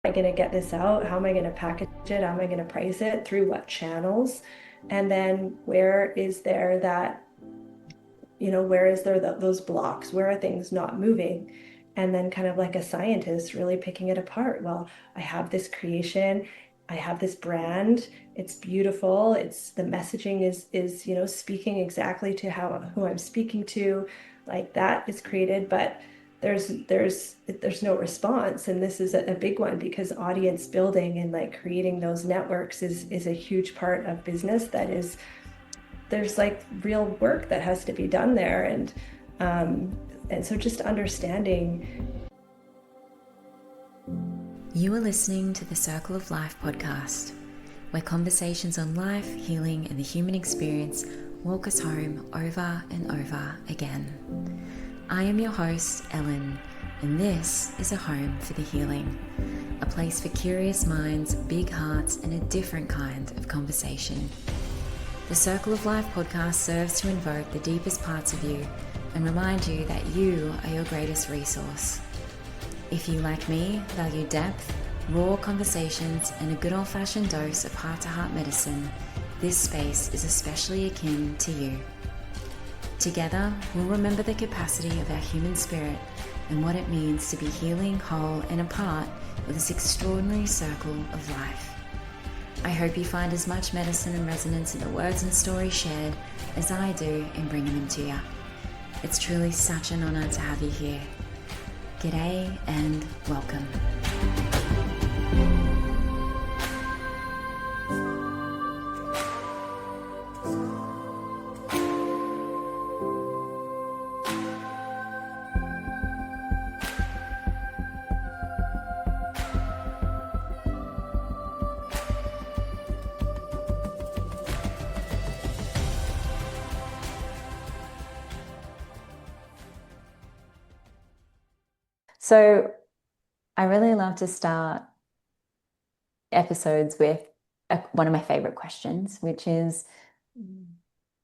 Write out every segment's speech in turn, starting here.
I going to get this out? How am I going to package it? How am I going to price it? Through what channels? And then where is there that, where is there those blocks? Where are things not moving? And then kind of like a scientist really picking it apart. Well, I have this creation, I have this brand, it's beautiful, it's the messaging is, speaking exactly to who I'm speaking to, like that is created, but there's no response. And this is a big one because audience building and like creating those networks is a huge part of business that is there's like real work that has to be done there. And so just understanding. You are listening to the Circle of Life podcast, where conversations on life, healing, and the human experience walk us home over and over again. I am your host, Ellen, and this is a home for the healing, a place for curious minds, big hearts, and a different kind of conversation. The Circle of Life podcast serves to invoke the deepest parts of you and remind you that you are your greatest resource. If you, like me, value depth, raw conversations, and a good old-fashioned dose of heart-to-heart medicine, this space is especially akin to you. Together, we'll remember the capacity of our human spirit and what it means to be healing, whole, and a part of this extraordinary circle of life. I hope you find as much medicine and resonance in the words and stories shared as I do in bringing them to you. It's truly such an honor to have you here. G'day and welcome. So I really love to start episodes with one of my favorite questions, which is,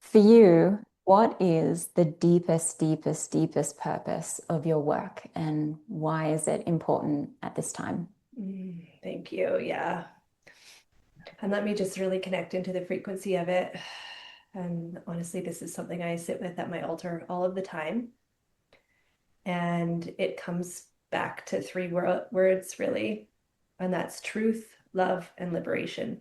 for you, what is the deepest, deepest, deepest purpose of your work, and why is it important at this time? Thank you. Yeah. And let me just really connect into the frequency of it. And honestly, this is something I sit with at my altar all of the time. And it comes back to three words, really. And that's truth, love, and liberation.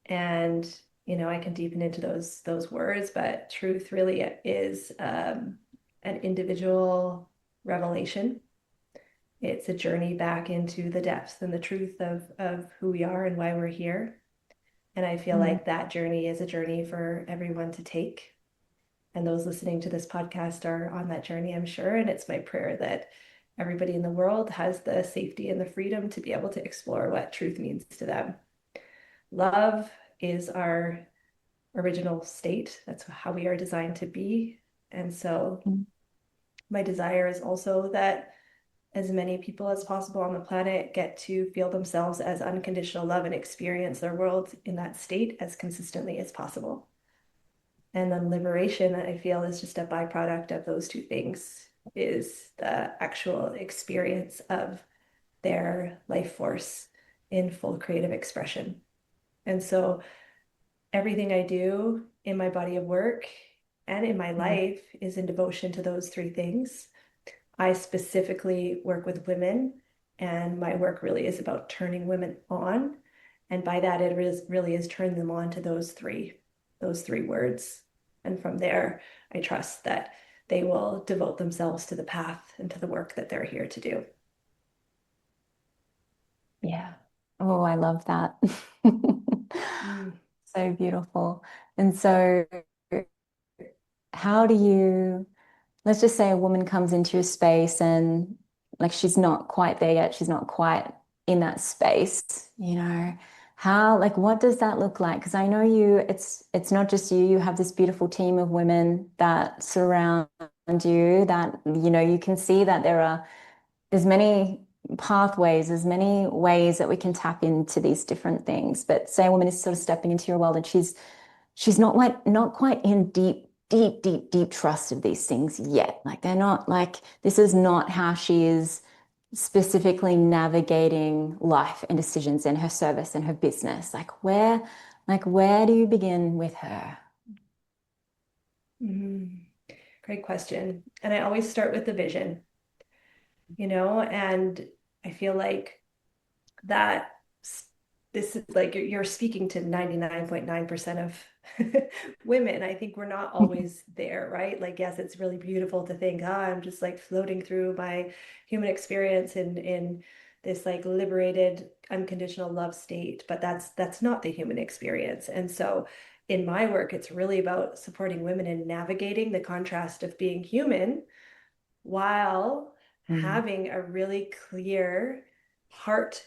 And, I can deepen into those words, but truth really is an individual revelation. It's a journey back into the depths and the truth of who we are and why we're here. And I feel like that journey is a journey for everyone to take. And those listening to this podcast are on that journey, I'm sure. And it's my prayer that everybody in the world has the safety and the freedom to be able to explore what truth means to them. Love is our original state. That's how we are designed to be. And so my desire is also that as many people as possible on the planet get to feel themselves as unconditional love and experience their world in that state as consistently as possible. And then liberation, I feel, is just a byproduct of those two things, is the actual experience of their life force in full creative expression. And so everything I do in my body of work and in my life is in devotion to those three things. I specifically work with women, and my work really is about turning women on. And by that, really is turning them on to those three words. And from there, I trust that they will devote themselves to the path and to the work that they're here to do. Yeah. Oh, I love that. So beautiful. And so how do you, let's just say a woman comes into a space and like she's not quite there yet, she's not quite in that space, how, like, what does that look like? Because I know it's not just you, you have this beautiful team of women that surround you that, you can see that there's many pathways, there's many ways that we can tap into these different things. But say a woman is sort of stepping into your world and she's not quite in deep, deep, deep, deep trust of these things yet. Like they're not like, this is not how she is specifically navigating life and decisions in her service and her business? Like where do you begin with her? Mhm. Great question. And I always start with the vision, and I feel like that this is like you're speaking to 99.9% of women. I think we're not always there, right? Like, yes, it's really beautiful to think, I'm just like floating through my human experience in this like liberated, unconditional love state, but that's not the human experience. And so in my work, it's really about supporting women in navigating the contrast of being human while Mm. having a really clear heart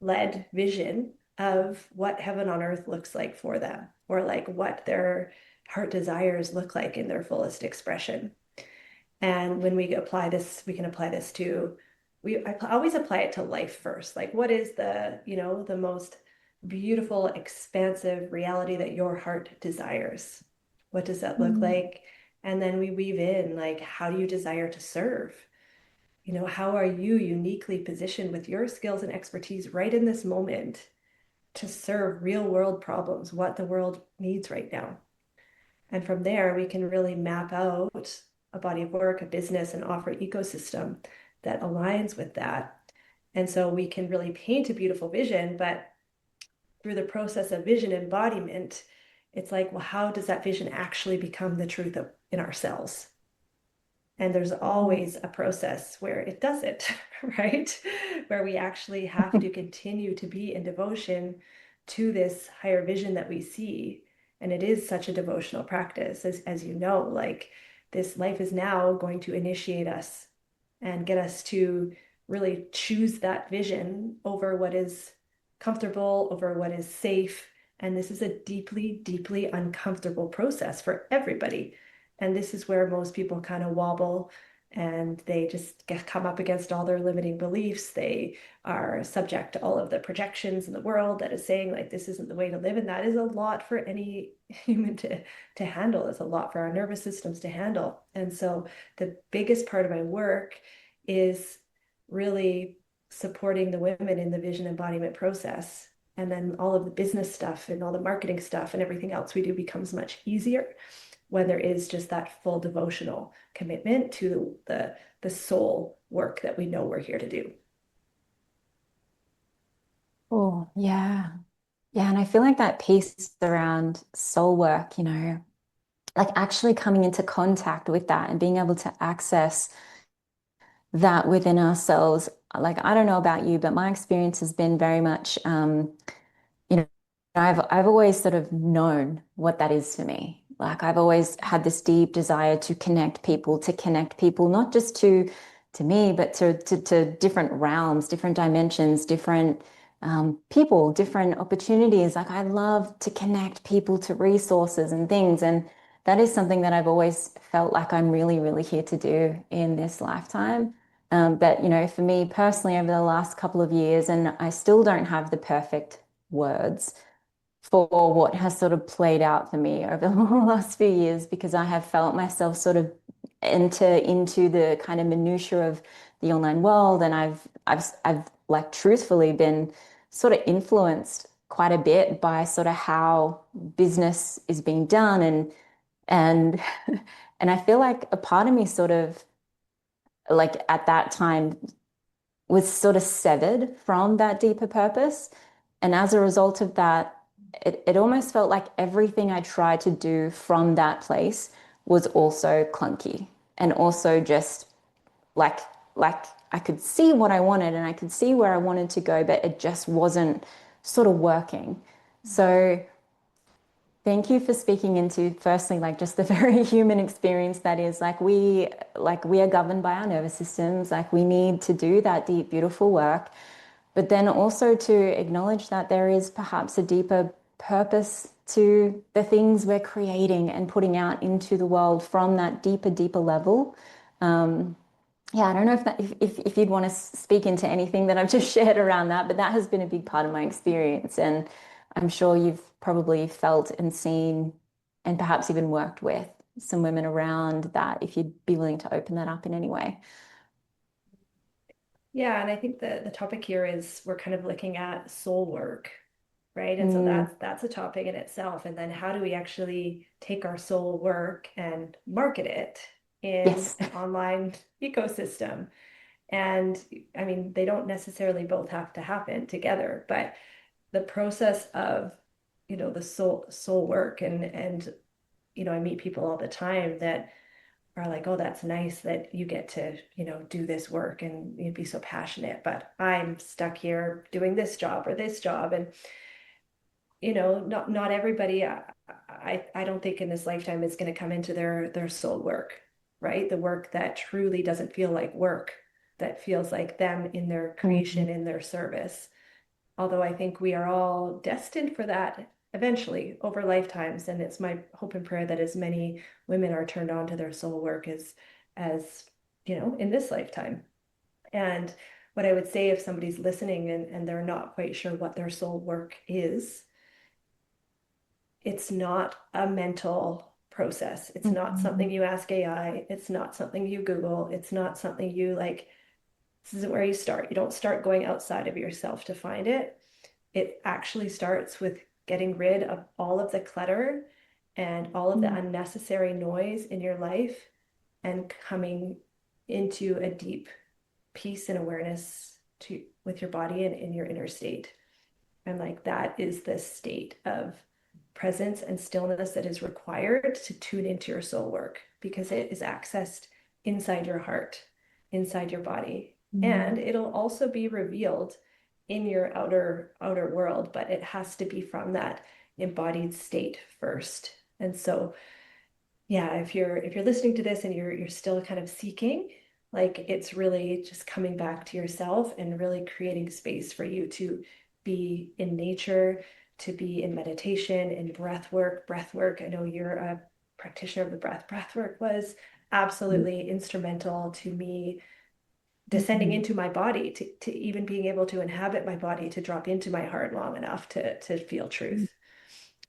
led vision of what heaven on earth looks like for them, or like what their heart desires look like in their fullest expression. And when we apply this, we can apply this to, I always apply it to life first. Like, what is the most beautiful, expansive reality that your heart desires? What does that look Mm. like? And then we weave in, like, how do you desire to serve? How are you uniquely positioned with your skills and expertise right in this moment to serve real world problems, what the world needs right now? And from there, we can really map out a body of work, a business, and offer ecosystem that aligns with that. And so we can really paint a beautiful vision, but through the process of vision embodiment, it's like, well, how does that vision actually become the truth in ourselves? And there's always a process where it doesn't, right? Where we actually have to continue to be in devotion to this higher vision that we see. And it is such a devotional practice, as you know, like this life is now going to initiate us and get us to really choose that vision over what is comfortable, over what is safe. And this is a deeply, deeply uncomfortable process for everybody. And this is where most people kind of wobble and they just come up against all their limiting beliefs. They are subject to all of the projections in the world that is saying like this isn't the way to live. And that is a lot for any human to handle. It's a lot for our nervous systems to handle. And so the biggest part of my work is really supporting the women in the vision embodiment process. And then all of the business stuff and all the marketing stuff and everything else we do becomes much easier when there is just that full devotional commitment to the soul work that we know we're here to do. Oh, yeah. Yeah. And I feel like that piece around soul work, like actually coming into contact with that and being able to access that within ourselves. Like, I don't know about you, but my experience has been very much, you know, I've always sort of known what that is for me. Like I've always had this deep desire to connect people, not just to me, but to different realms, different dimensions, different people, different opportunities. Like I love to connect people to resources and things. And that is something that I've always felt like I'm really, really here to do in this lifetime. But for me personally, over the last couple of years, and I still don't have the perfect words for what has sort of played out for me over the last few years because I have felt myself sort of enter into the kind of minutiae of the online world, and I've like truthfully been sort of influenced quite a bit by sort of how business is being done and and I feel like a part of me sort of like at that time was sort of severed from that deeper purpose. And as a result of that, it almost felt like everything I tried to do from that place was also clunky and also just like like I could see what I wanted and I could see where I wanted to go, but it just wasn't sort of working. So thank you for speaking into firstly like just the very human experience that is like we are governed by our nervous systems, like we need to do that deep beautiful work, but then also to acknowledge that there is perhaps a deeper purpose to the things we're creating and putting out into the world from that deeper level. Yeah, I don't know if you'd want to speak into anything that I've just shared around that, but that has been a big part of my experience. And I'm sure you've probably felt and seen and perhaps even worked with some women around that if you'd be willing to open that up in any way. Yeah, and I think the topic here is we're kind of looking at soul work, right? And so Mm, that's a topic in itself. And then how do we actually take our soul work and market it in yes. an online ecosystem? And I mean, they don't necessarily both have to happen together, but the process of, the soul work and I meet people all the time that are like, oh, that's nice that you get to, do this work and you'd be so passionate, but I'm stuck here doing this job or this job. And, not everybody, I don't think in this lifetime is going to come into their soul work, right? The work that truly doesn't feel like work, that feels like them in their Mhm. creation, in their service. Although I think we are all destined for that eventually over lifetimes. And it's my hope and prayer that as many women are turned on to their soul work as in this lifetime. And what I would say if somebody's listening and they're not quite sure what their soul work is, it's not a mental process. It's not something Mhm. you ask AI. It's not something you Google. It's not something you like, this isn't where you start. You don't start going outside of yourself to find it. It actually starts with getting rid of all of the clutter and all of the Mm, unnecessary noise in your life and coming into a deep peace and awareness with your body and in your inner state. And like that is the state of presence and stillness that is required to tune into your soul work because it is accessed inside your heart, inside your body. And mm, it'll also be revealed in your outer world, but it has to be from that embodied state first. And so yeah, if you're listening to this and you're still kind of seeking, like it's really just coming back to yourself and really creating space for you to be in nature, to be in meditation, in breath work. Breath work, I know you're a practitioner of the breath. Breath work was absolutely instrumental to me descending mhm. into my body, to even being able to inhabit my body, to drop into my heart long enough to feel truth.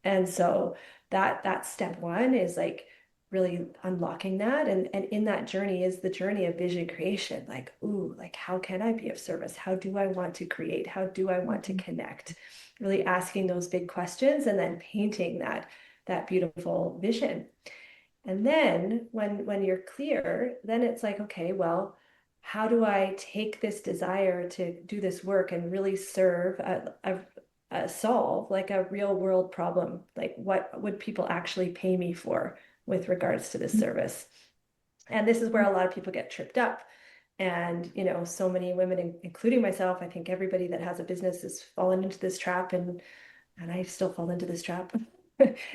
And so that's step one is like really unlocking that. And in that journey is the journey of vision creation. Like, ooh, like how can I be of service? How do I want to create? How do I want to Mhm. connect? Really asking those big questions and then painting that beautiful vision. And then when you're clear, then it's like, okay, well, how do I take this desire to do this work and really serve a solve like a real world problem? Like what would people actually pay me for with regards to this service? And this is where a lot of people get tripped up. And, so many women, including myself, I think everybody that has a business has fallen into this trap and I still fall into this trap.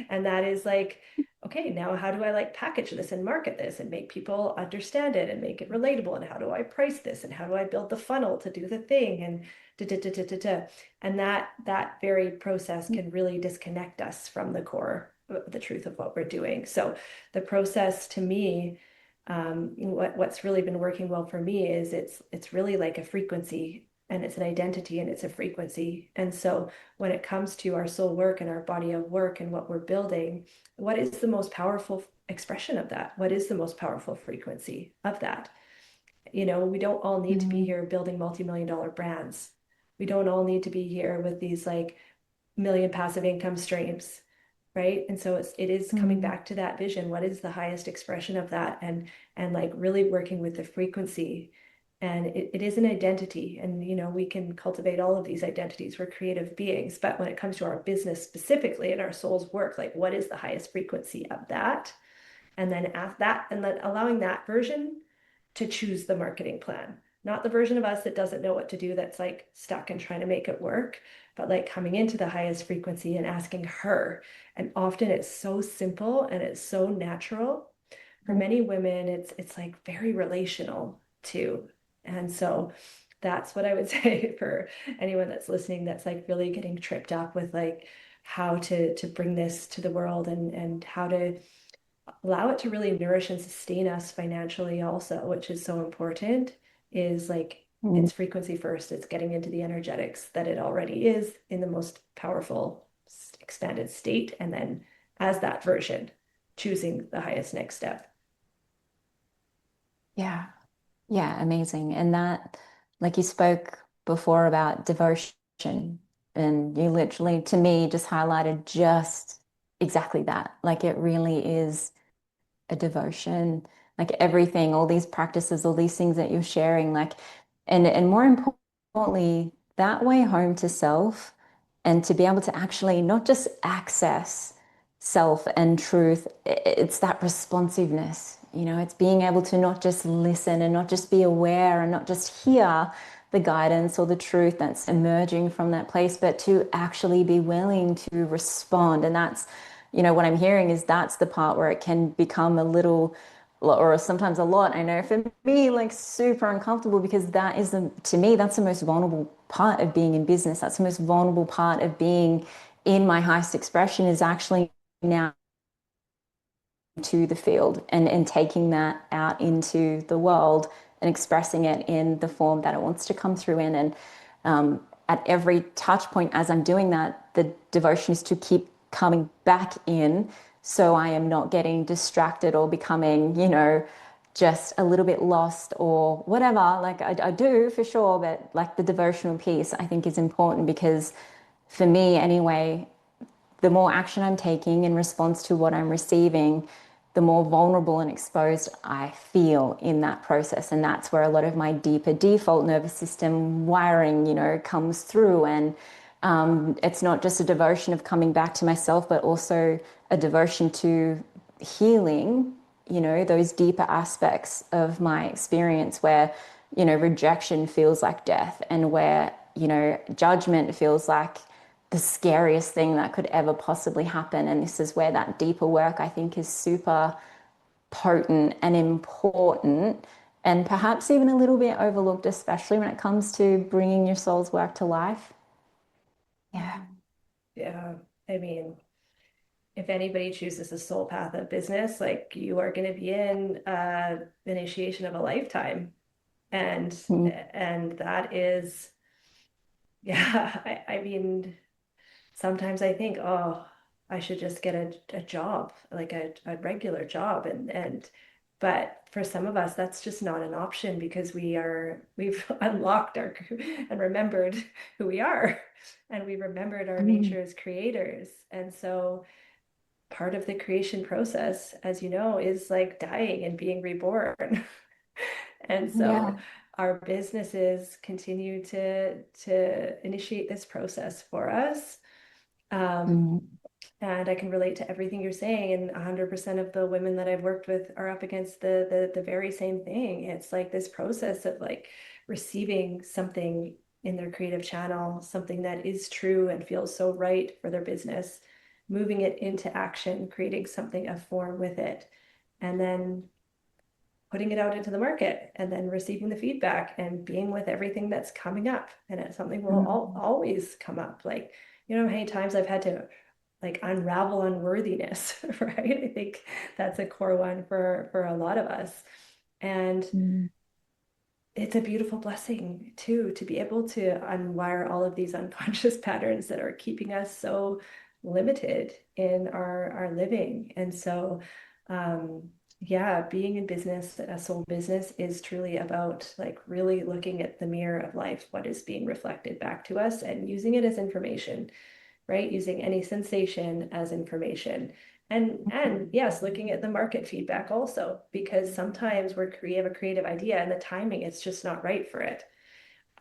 And that is like, okay, now how do I like package this and market this and make people understand it and make it relatable? And how do I price this? And how do I build the funnel to do the thing? And da, da, da, da, da, da. And that very process can really disconnect us from the core, the truth of what we're doing. So the process to me, what's really been working well for me is it's really like a frequency and it's an identity and it's a frequency. And so when it comes to our soul work and our body of work and what we're building, what is the most powerful expression of that? What is the most powerful frequency of that? We don't all need to be Mhm. here building multi-million dollar brands. We don't all need to be here with these like million passive income streams, right? And so it is coming Mhm. back to that vision. What is the highest expression of that? And like really working with the frequency. And it is an identity. And we can cultivate all of these identities. We're creative beings. But when it comes to our business specifically and our soul's work, like what is the highest frequency of that? And then ask that, and then allowing that version to choose the marketing plan. Not the version of us that doesn't know what to do, that's like stuck and trying to make it work, but like coming into the highest frequency and asking her. And often it's so simple and it's so natural. For many women, it's like very relational too. And so that's what I would say for anyone that's listening that's like really getting tripped up with like how to bring this to the world and how to allow it to really nourish and sustain us financially also, which is so important, is like Mhm. it's frequency first. It's getting into the energetics that it already is in the most powerful expanded state. And then as that version, choosing the highest next step. Yeah. Yeah, amazing. And that Like you spoke before about devotion, and you literally, to me, just highlighted just exactly that. Like it really is a devotion, like everything, all these practices, all these things that you're sharing, like, and more importantly, that way home to self and to be able to actually not just access self and truth, it's that responsiveness, it's being able to not just listen and not just be aware and not just hear the guidance or the truth that's emerging from that place, but to actually be willing to respond. And that's, what I'm hearing is that's the part where it can become a little, or sometimes a lot. I know for me, like super uncomfortable because that is to me, that's the most vulnerable part of being in business. That's the most vulnerable part of being in my highest expression is actually now to the field and taking that out into the world and expressing it in the form that it wants to come through in. And at every touch point as I'm doing that, the devotion is to keep coming back in so I am not getting distracted or becoming, just a little bit lost or whatever. Like I do for sure, but like the devotional piece I think is important because for me anyway, the more action I'm taking in response to what I'm receiving, the more vulnerable and exposed I feel in that process. And that's where a lot of my deeper default nervous system wiring, comes through. And it's not just a devotion of coming back to myself, but also a devotion to healing, those deeper aspects of my experience where, rejection feels like death and where, judgment feels like the scariest thing that could ever possibly happen. And this is where that deeper work, I think, is super potent and important, and perhaps even a little bit overlooked, especially when it comes to bringing your soul's work to life. Yeah. Yeah. I mean, if anybody chooses the soul path of business, like you are going to be in initiation of a lifetime. And Mm, that is, yeah, I mean, sometimes I think, oh, I should just get a job, like a regular job. But for some of us, that's just not an option because we've unlocked our and remembered who we are. And we remembered our mm, nature as creators. And so part of the creation process, as you know, is like dying and being reborn. And so yeah. our businesses continue to initiate this process for us. Um, Mm, and I can relate to everything you're saying. And 100% of the women that I've worked with are up against the very same thing. It's like this process of like receiving something in their creative channel, something that is true and feels so right for their business, moving it into action, creating something of form with it, and then putting it out into the market and then receiving the feedback and being with everything that's coming up. And it's something will mm, always come up. Like, how many times I've had to like unravel unworthiness, right? I think that's a core one for a lot of us. And mm, it's a beautiful blessing too to be able to unwire all of these unconscious patterns that are keeping us so limited in our living. And so yeah, being in business, a soul business is truly about like really looking at the mirror of life, what is being reflected back to us and using it as information, right? Using any sensation as information. And yes, looking at the market feedback also, because sometimes we have a creative idea and the timing it's just not right for it.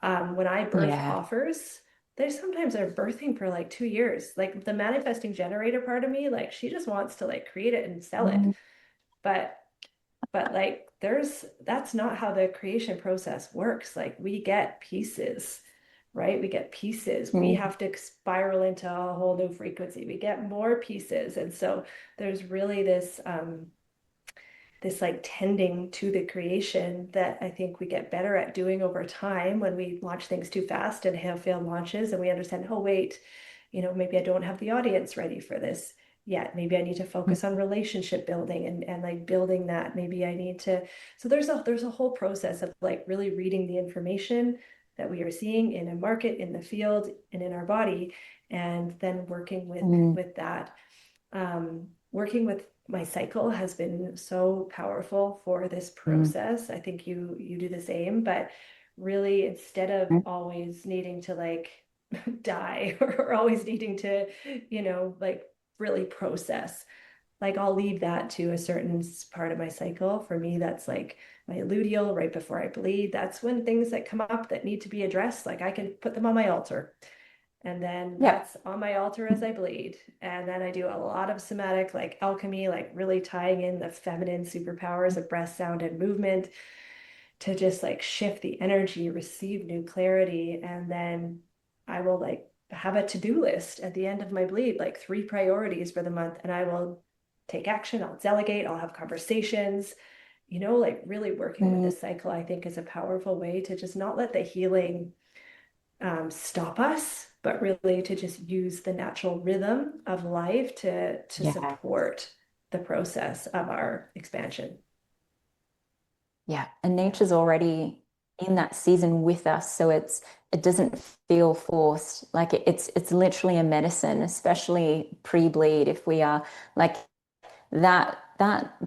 When I birth yeah. offers, they sometimes are birthing for like 2 years. Like the manifesting generator part of me, like she just wants to like create it and sell it. Mm, But like that's not how the creation process works. Like we get pieces, right? We get pieces. We mm, have to spiral into a whole new frequency. We get more pieces. And so there's really this like tending to the creation that I think we get better at doing over time when we launch things too fast and have failed launches and we understand, oh wait, maybe I don't have the audience ready for this yet. Maybe I need to mm, focus on relationship building and like building that. Maybe I need to. So there's a whole process of like really reading the information that we are seeing in a market, in the field, and in our body, and then working with mm, that. Working with my cycle has been so powerful for this mm, process. I think you do the same, but really, instead of always needing to like die or always needing to, like really process. Like I'll leave that to a certain part of my cycle. For me, that's like my luteal right before I bleed. That's when things that come up that need to be addressed, like I can put them on my altar. And then Yeah. that's on my altar as I bleed. And then I do a lot of somatic, like alchemy, like really tying in the feminine superpowers of breath, sound, and movement to just like shift the energy, receive new clarity. And then I will like have a to-do list at the end of my bleed, like 3 priorities for the month. And I will take action, I'll delegate, I'll have conversations, like really working with Mm, this cycle, I think is a powerful way to just not let the healing stop us, but really to just use the natural rhythm of life to yeah. support the process of our expansion. Yeah. And Yeah. nature's already in that season with us. So it doesn't feel forced. Like it's literally a medicine, especially pre-bleed. If we are like that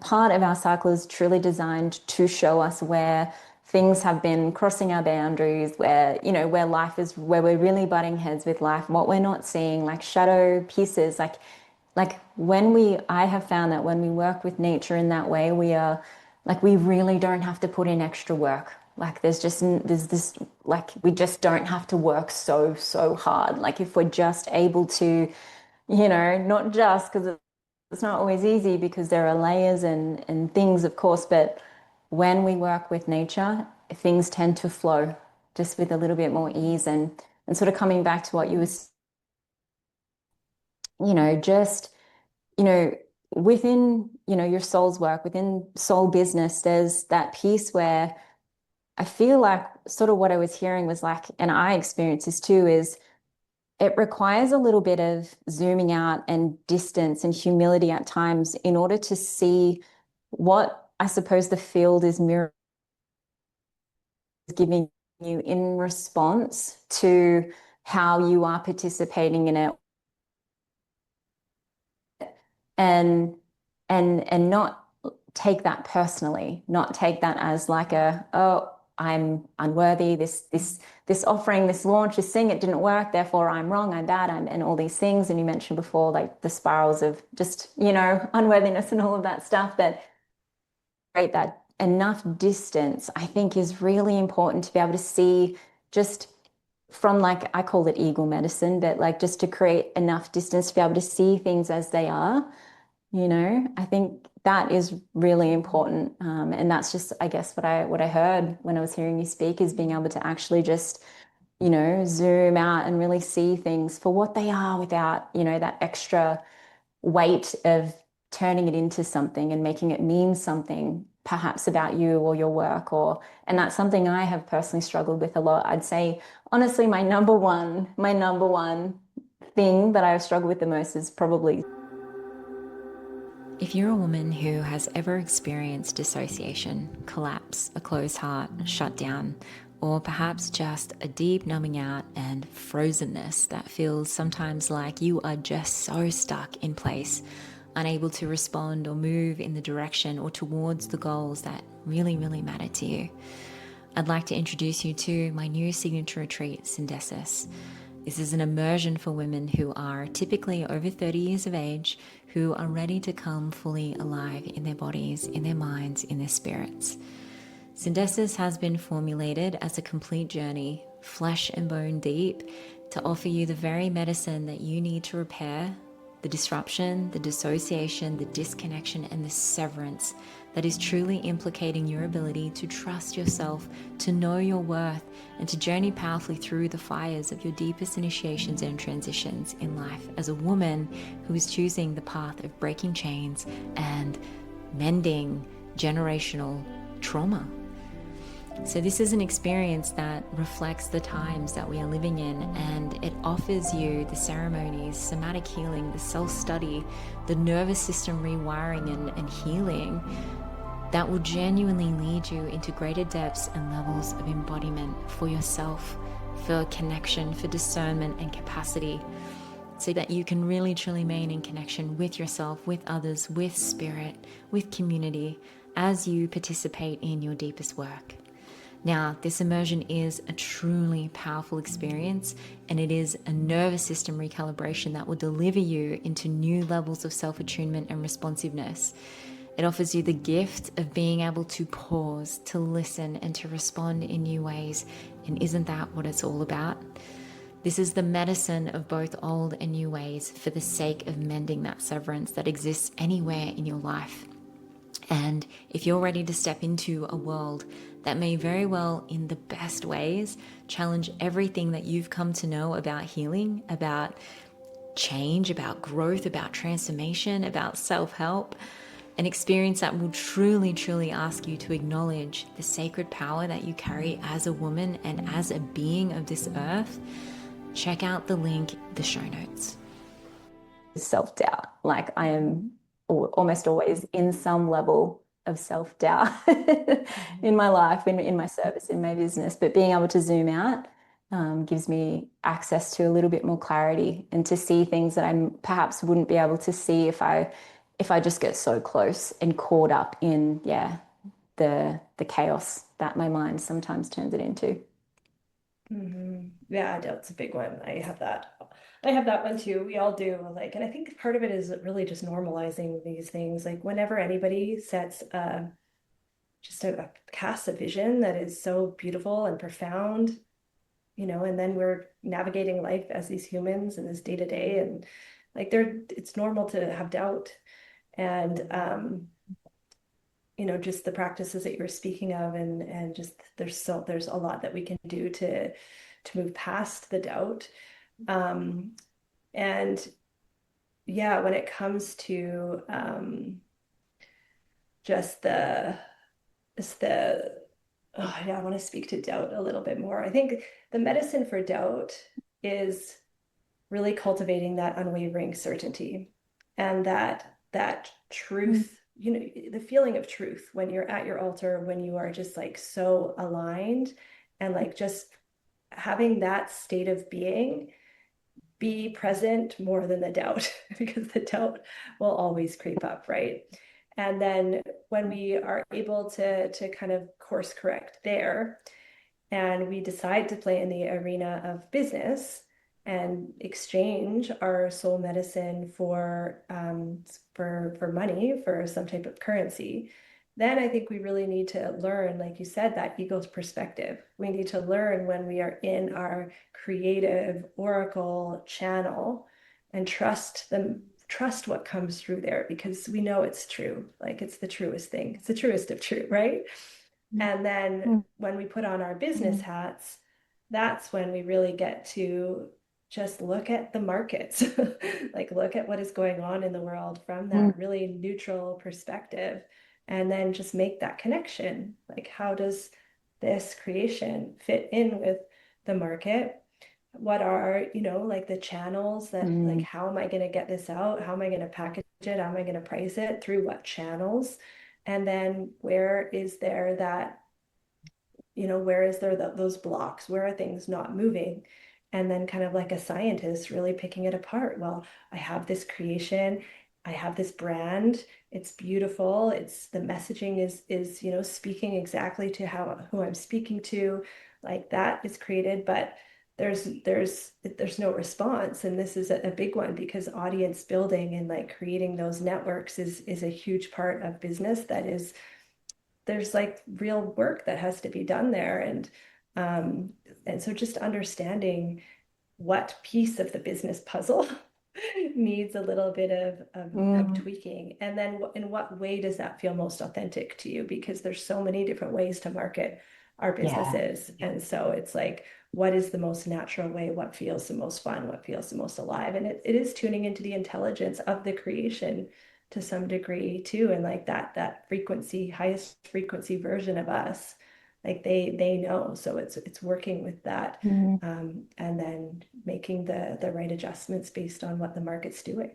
part of our cycle is truly designed to show us where things have been crossing our boundaries, where, where life is, where we're really butting heads with life, what we're not seeing, like shadow pieces, like I have found that when we work with nature in that way, we are like, we really don't have to put in extra work. Like there's this, like, we just don't have to work so hard. Like if we're just able to, not just because it's not always easy because there are layers and things, of course, but when we work with nature, things tend to flow just with a little bit more ease and sort of coming back to what you was, just, you know, within, your soul's work, within soul business, there's that piece where I feel like sort of what I was hearing was like, and I experience this too, is it requires a little bit of zooming out and distance and humility at times in order to see what I suppose the field is mirroring, giving you in response to how you are participating in it, and and not take that personally, not take that as like oh, I'm unworthy, this offering, this launch, this thing, it didn't work, therefore I'm wrong, I'm bad, and all these things. And you mentioned before like the spirals of just, unworthiness and all of that stuff. That create that enough distance, I think, is really important to be able to see, just from, like, I call it eagle medicine, but like just to create enough distance to be able to see things as they are. I think that is really important. And that's just, I guess, what I heard when I was hearing you speak, is being able to actually just, zoom out and really see things for what they are without, that extra weight of turning it into something and making it mean something, perhaps about you or your work. And that's something I have personally struggled with a lot. I'd say, honestly, my number one thing that I struggle with the most is probably. If you're a woman who has ever experienced dissociation, collapse, a closed heart, shutdown, or perhaps just a deep numbing out and frozenness that feels sometimes like you are just so stuck in place, unable to respond or move in the direction or towards the goals that really, really matter to you, I'd like to introduce you to my new signature retreat, Syndesis. This is an immersion for women who are typically over 30 years of age, who are ready to come fully alive in their bodies, in their minds, in their spirits. Syndesis has been formulated as a complete journey, flesh and bone deep, to offer you the very medicine that you need to repair the disruption, the dissociation, the disconnection, and the severance that is truly implicating your ability to trust yourself, to know your worth, and to journey powerfully through the fires of your deepest initiations and transitions in life as a woman who is choosing the path of breaking chains and mending generational trauma. So this is an experience that reflects the times that we are living in, and it offers you the ceremonies, somatic healing, the self-study, the nervous system rewiring and healing that will genuinely lead you into greater depths and levels of embodiment for yourself, for connection, for discernment and capacity, so that you can really truly remain in connection with yourself, with others, with spirit, with community, as you participate in your deepest work. Now, this immersion is a truly powerful experience, and it is a nervous system recalibration that will deliver you into new levels of self attunement and responsiveness. It offers you the gift of being able to pause, to listen, and to respond in new ways. And isn't that what it's all about? This is the medicine of both old and new ways for the sake of mending that severance that exists anywhere in your life. And if you're ready to step into a world that may very well, in the best ways, challenge everything that you've come to know about healing, about change, about growth, about transformation, about self help, an experience that will truly, truly ask you to acknowledge the sacred power that you carry as a woman and as a being of this earth, check out the link, the show notes. Self-doubt. Like I am almost always in some level of self-doubt in my life, in my service, in my business. But being able to zoom out gives me access to a little bit more clarity and to see things that I perhaps wouldn't be able to see if I just get so close and caught up in the chaos that my mind sometimes turns it into. Yeah, doubt's a big one. I have that. I have that one too. We all do. Like, and I think part of it is really just normalizing these things. Like, whenever anybody sets just a casts a vision that is so beautiful and profound, and then we're navigating life as these humans in this day to day, and like it's normal to have doubt. And just the practices that you were speaking of, and just there's a lot that we can do to move past the doubt. And yeah, when it comes to just the oh yeah, I want to speak to doubt a little bit more. I think the medicine for doubt is really cultivating that unwavering certainty, and that truth, the feeling of truth when you're at your altar, when you are just like so aligned, and like just having that state of being be present more than the doubt, because the doubt will always creep up, right? And then when we are able to kind of course correct there, and we decide to play in the arena of business and exchange our soul medicine for money, for some type of currency, then I think we really need to learn, like you said, that ego's perspective. We need to learn when we are in our creative oracle channel and trust what comes through there, because we know it's true. Like, it's the truest thing. It's the truest of true, right? And then when we put on our business hats, that's when we really get to just look at the markets, like look at what is going on in the world from that really neutral perspective, and then just make that connection. Like, how does this creation fit in with the market? What are, like the channels that, like, how am I going to get this out? How am I going to package it? How am I going to price it? Through what channels? And then where is there those blocks? Where are things not moving? And then kind of like a scientist really picking it apart. Well, I have this creation, I have this brand, it's beautiful, it's the messaging is speaking exactly to who I'm speaking to, like that is created, but there's no response. And this is a big one, because audience building and like creating those networks is a huge part of business. There's like real work that has to be done there. And so just understanding what piece of the business puzzle needs a little bit of tweaking. And then in what way does that feel most authentic to you? Because there's so many different ways to market our businesses. And so it's like, what is the most natural way? What feels the most fun? What feels the most alive? And it is tuning into the intelligence of the creation to some degree too. And like that frequency, highest frequency version of us, like they know. So it's working with that, and then making the right adjustments based on what the market's doing.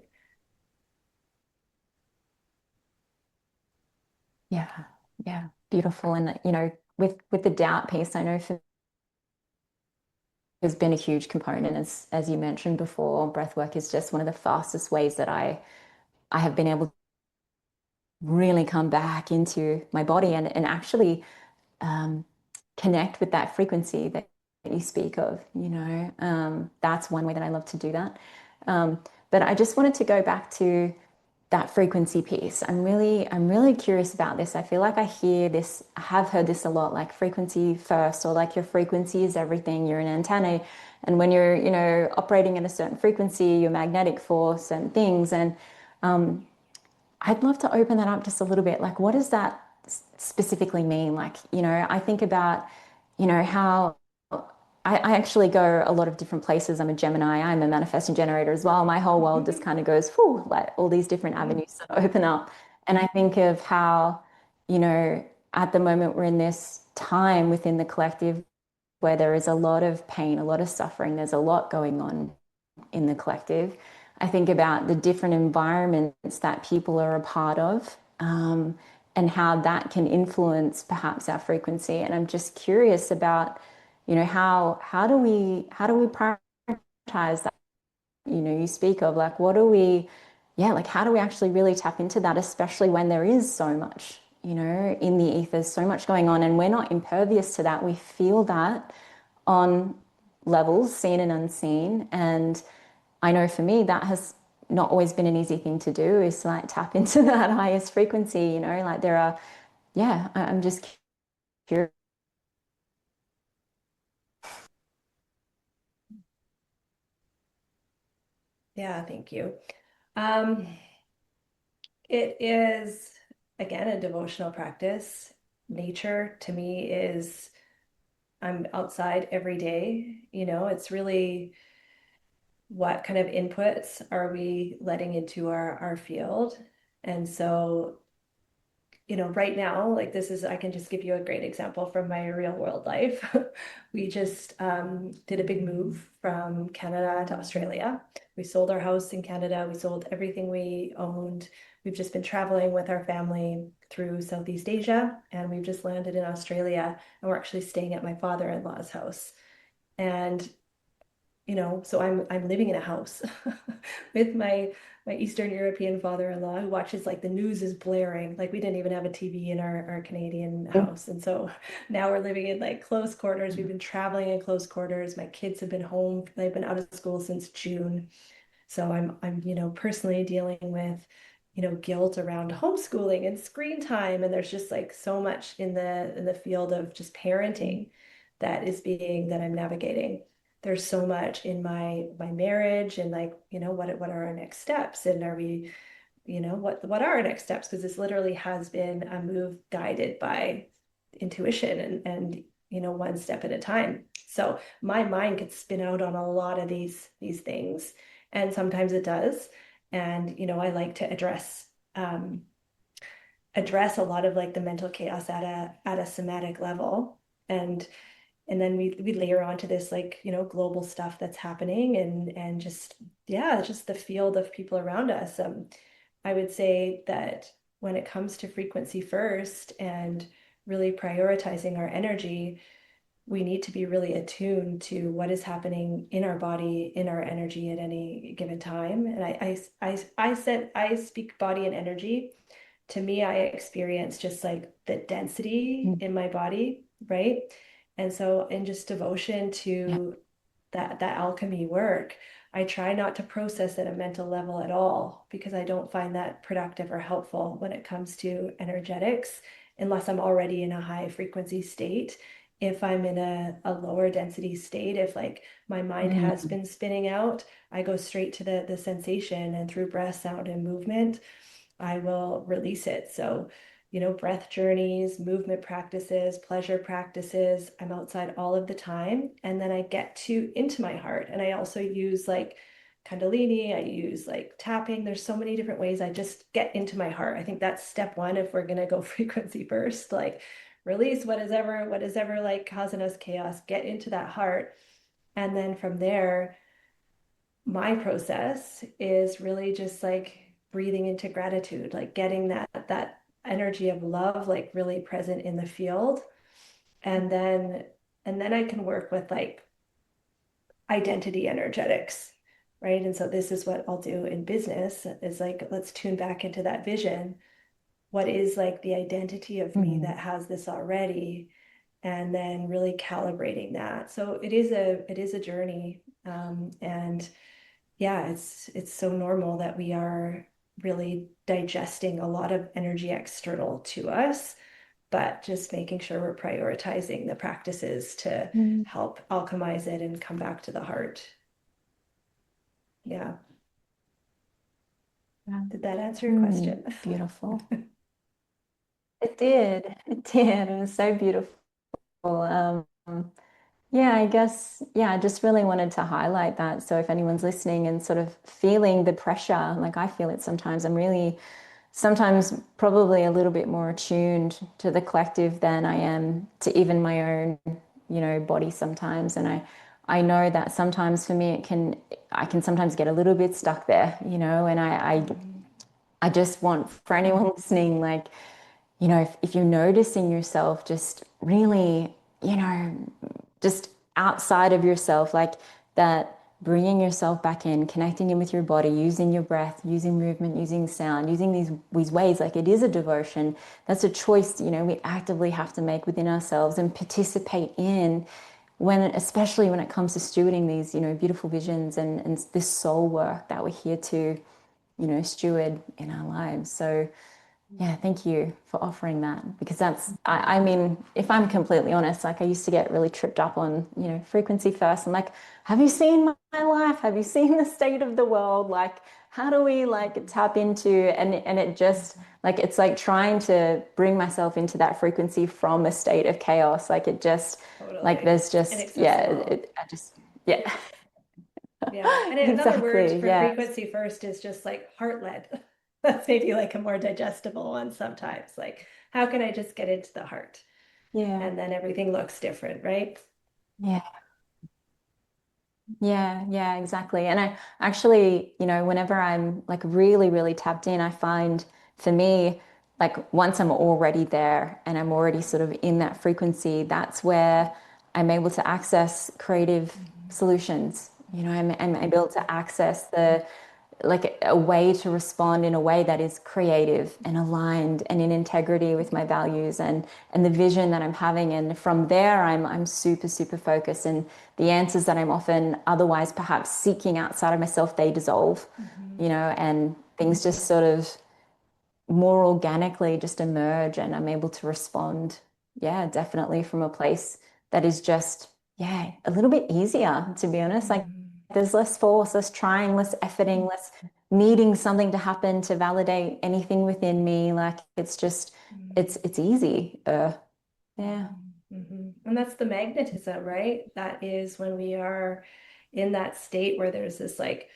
Yeah, yeah, beautiful. And with the doubt piece, I know has been a huge component. As you mentioned before, breathwork is just one of the fastest ways that I have been able to really come back into my body and actually connect with that frequency that you speak of, you know. That's one way that I love to do that. But I just wanted to go back to that frequency piece. I'm really curious about this. I feel like I hear this, I have heard this a lot, like frequency first, or like your frequency is everything. You're an antenna. And when you're, you know, operating at a certain frequency, you're magnetic for certain things. And I'd love to open that up just a little bit. Like, what does that specifically mean? Like, you know, I think about, you know, how I actually go a lot of different places. I'm a Gemini, I'm a manifesting generator as well. My whole world just kind of goes, whew, like all these different avenues that open up. And I think of how, you know, at the moment we're in this time within the collective where there is a lot of pain, a lot of suffering, there's a lot going on in the collective. I think about the different environments that people are a part of, and how that can influence perhaps our frequency. And I'm just curious about, you know, how do we prioritize that? You know, you speak of like, what do we, yeah, like how do we actually really tap into that, especially when there is so much, you know, in the ethers, so much going on, and we're not impervious to that. We feel that on levels, seen and unseen. And I know for me, that has not always been an easy thing to do, is to like tap into that highest frequency, you know, like there are, yeah, I'm just curious. Yeah, thank you. Um, it is, again, a devotional practice. Nature to me is, I'm outside every day. You know, it's really what kind of inputs are we letting into our field? And so, you know, right now, like this is, I can just give you a great example from my real world life. We just did a big move from Canada to Australia. We sold our house in Canada. We sold everything we owned. We've just been traveling with our family through Southeast Asia, and we've just landed in Australia, and we're actually staying at my father-in-law's house. And you know, so I'm living in a house with my Eastern European father-in-law who watches like the news is blaring. Like we didn't even have a TV in our Canadian house. And so now we're living in like close quarters. We've been traveling in close quarters. My kids have been home. They've been out of school since June. So I'm, you know, personally dealing with, you know, guilt around homeschooling and screen time. And there's just like so much in the field of just parenting that I'm navigating. There's so much in my marriage and like, you know, what are our next steps? And are we, you know, what are our next steps? Because this literally has been a move guided by intuition and you know, one step at a time. So my mind could spin out on a lot of these things, and sometimes it does. And you know, I like to address a lot of like the mental chaos at a somatic level. And then we layer onto this like, you know, global stuff that's happening and just yeah, just the field of people around us. I would say that when it comes to frequency first and really prioritizing our energy, we need to be really attuned to what is happening in our body, in our energy at any given time. And I speak body and energy. To me, I experience just like the density in my body, right? And so in just devotion Yeah. to that alchemy work, I try not to process at a mental level at all because I don't find that productive or helpful when it comes to energetics, unless I'm already in a high frequency state. If I'm in a lower density state, if like my mind has Mm. been spinning out, I go straight to the sensation and through breath, sound, and movement. I will release it. So, you know, breath journeys, movement practices, pleasure practices, I'm outside all of the time. And then I get to into my heart. And I also use like Kundalini, I use like tapping. There's so many different ways I just get into my heart. I think that's step one if we're gonna go frequency first, like release what is ever like causing us chaos, get into that heart. And then from there, my process is really just like breathing into gratitude, like getting that energy of love like really present in the field. And then I can work with like identity energetics, right? And so this is what I'll do in business is like let's tune back into that vision. What is like the identity of me Mm. that has this already? and then really calibrating that. So it is a journey. And yeah, it's so normal that we are really digesting a lot of energy external to us, but just making sure we're prioritizing the practices to Mm. help alchemize it and come back to the heart. Yeah. Yeah. Did that answer your Mm, question? beautiful. It did. It did. It was so beautiful. Um, yeah, I guess, yeah, I just really wanted to highlight that. So if anyone's listening and sort of feeling the pressure, like I feel it sometimes, I'm really sometimes probably a little bit more attuned to the collective than I am to even my own, body sometimes. And I know that sometimes for me I can sometimes get a little bit stuck there, and Mhm. I just want for anyone listening, like, if you're noticing yourself just really, just outside of yourself, like that, bringing yourself back in, connecting in with your body, using your breath, using movement, using sound, using these ways, like it is a devotion. That's a choice, we actively have to make within ourselves and participate in especially when it comes to stewarding these, beautiful visions and this soul work that we're here to, steward in our lives. So yeah, thank you for offering that because I mean, if I'm completely honest, like I used to get really tripped up on, frequency first. I'm like, have you seen my life? Have you seen the state of the world? Like, how do we like tap into and it just like it's like trying to bring myself into that frequency from a state of chaos. Like it just like Totally. there's just yeah, Inaccessible. I just yeah, Yeah. And another word exactly. for Yeah. frequency first is just like heart led. That's maybe like a more digestible one sometimes. Like, how can I just get into the heart? Yeah. And then everything looks different, right? Yeah. Yeah, yeah, exactly. And I actually, whenever I'm like really, really tapped in, I find for me, like once I'm already there and I'm already sort of in that frequency, that's where I'm able to access creative Mhm. solutions. I'm able to access the like a way to respond in a way that is creative and aligned and in integrity with my values and the vision that I'm having. And from there, I'm super, super focused. And the answers that I'm often otherwise perhaps seeking outside of myself, they dissolve, Mhm. and things just sort of more organically just emerge and I'm able to respond, yeah, definitely from a place that is just, yeah, a little bit easier, to be honest. Like Mhm. there's less force, less trying, less efforting, less needing something to happen to validate anything within me. Like it's just, Mhm. it's easy. Yeah. Mhm. Mhm. And that's the magnetism, right? That is when we are in that state where there's this like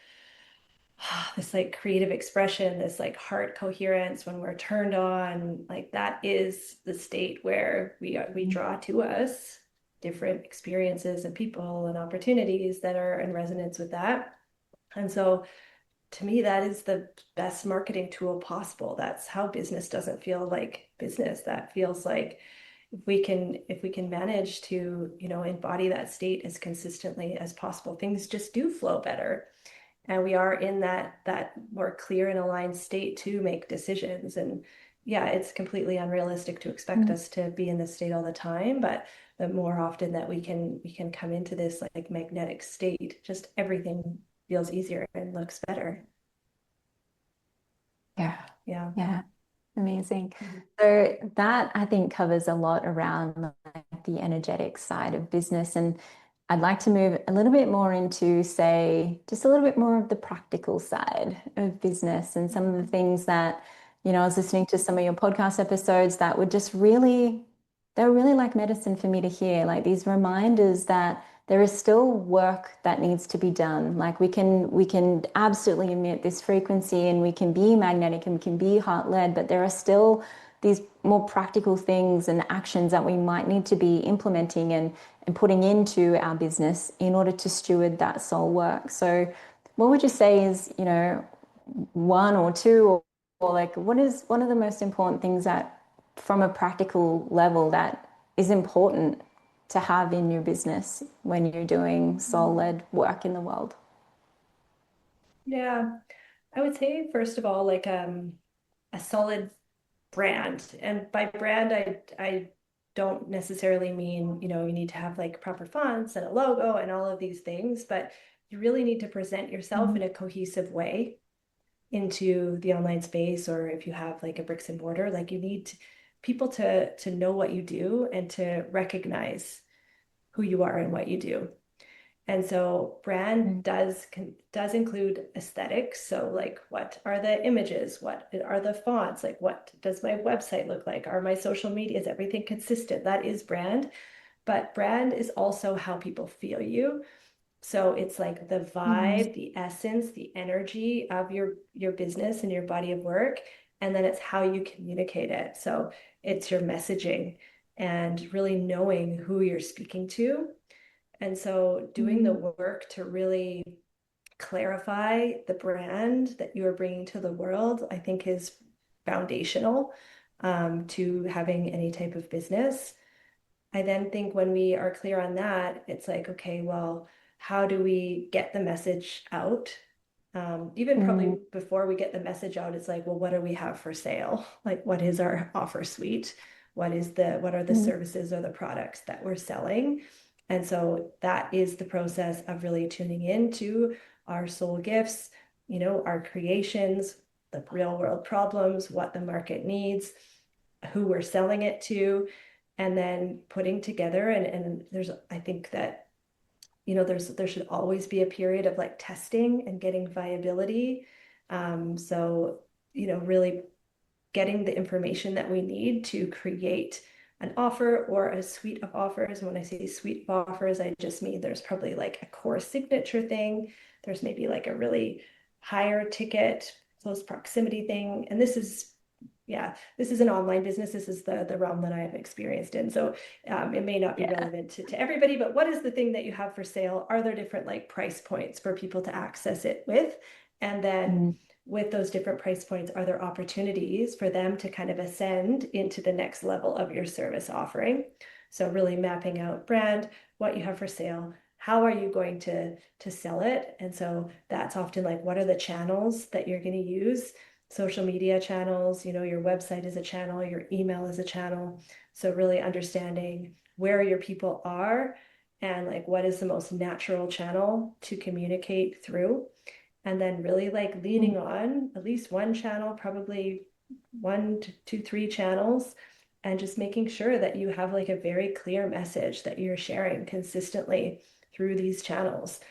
this like creative expression, this like heart coherence when we're turned on, like that is the state where we draw to us different experiences and people and opportunities that are in resonance with that. And so to me, that is the best marketing tool possible. That's how business doesn't feel like business. That feels like if we can manage to, embody that state as consistently as possible, things just do flow better. And we are in that more clear and aligned state to make decisions. And yeah, it's completely unrealistic to expect Mm. us to be in this state all the time, but the more often that we can come into this like magnetic state, just everything feels easier and looks better. Yeah. Yeah. Yeah. Amazing. Mhm. So that I think covers a lot around like the energetic side of business. And I'd like to move a little bit more into, say, just a little bit more of the practical side of business and some of the things that, I was listening to some of your podcast episodes that were just really, they were really like medicine for me to hear, like these reminders that there is still work that needs to be done. Like we can absolutely emit this frequency and we can be magnetic and we can be heart led, but there are still these more practical things and actions that we might need to be implementing and putting into our business in order to steward that soul work. So what would you say is, one or two or like what is one of the most important things that from a practical level that is important to have in your business when you're doing soul-led work in the world? Yeah, I would say first of all, like a solid brand. And by brand, I don't necessarily mean, you need to have like proper fonts and a logo and all of these things, but you really need to present yourself in a cohesive way into the online space, or if you have like a bricks and mortar, like you need people to know what you do and to recognize who you are and what you do. And so brand Mm. does include aesthetics. So like what are the images? What are the fonts? Like what does my website look like? Are my social media, is everything consistent? That is brand. But brand is also how people feel you. So it's like the Mm. vibe, the essence, the energy of your business and your body of work, and then it's how you communicate it. So it's your messaging and really knowing who you're speaking to. And so doing the Mm. work to really clarify the brand that you are bringing to the world, I think is foundational to having any type of business. I then think when we are clear on that, it's like, okay, well, how do we get the message out? Even Mm. probably before we get the message out, it's like, well, what do we have for sale? Like, what is our offer suite? What are the Mm. services or the products that we're selling? And so that is the process of really tuning into our soul gifts, our creations, the real world problems, what the market needs, who we're selling it to, and then putting together. And there's, I think that, there should always be a period of like testing and getting viability. So, really getting the information that we need to create an offer or a suite of offers. And when I say suite of offers, I just mean there's probably like a core signature thing. There's maybe like a really higher ticket, close proximity thing. And this is an online business. This is the realm that I have experienced in. So it may not be Yeah. relevant to everybody, but what is the thing that you have for sale? Are there different like price points for people to access it with? And then Mm. with those different price points, are there opportunities for them to kind of ascend into the next level of your service offering? So really mapping out brand, what you have for sale, how are you going to sell it? And so that's often like, what are the channels that you're going to use? Social media channels, your website is a channel, your email is a channel. So really understanding where your people are and like what is the most natural channel to communicate through. And then really like Mm. leaning on at least one channel, probably one to two, three channels, and just making sure that you have like a very clear message that you're sharing consistently through these channels.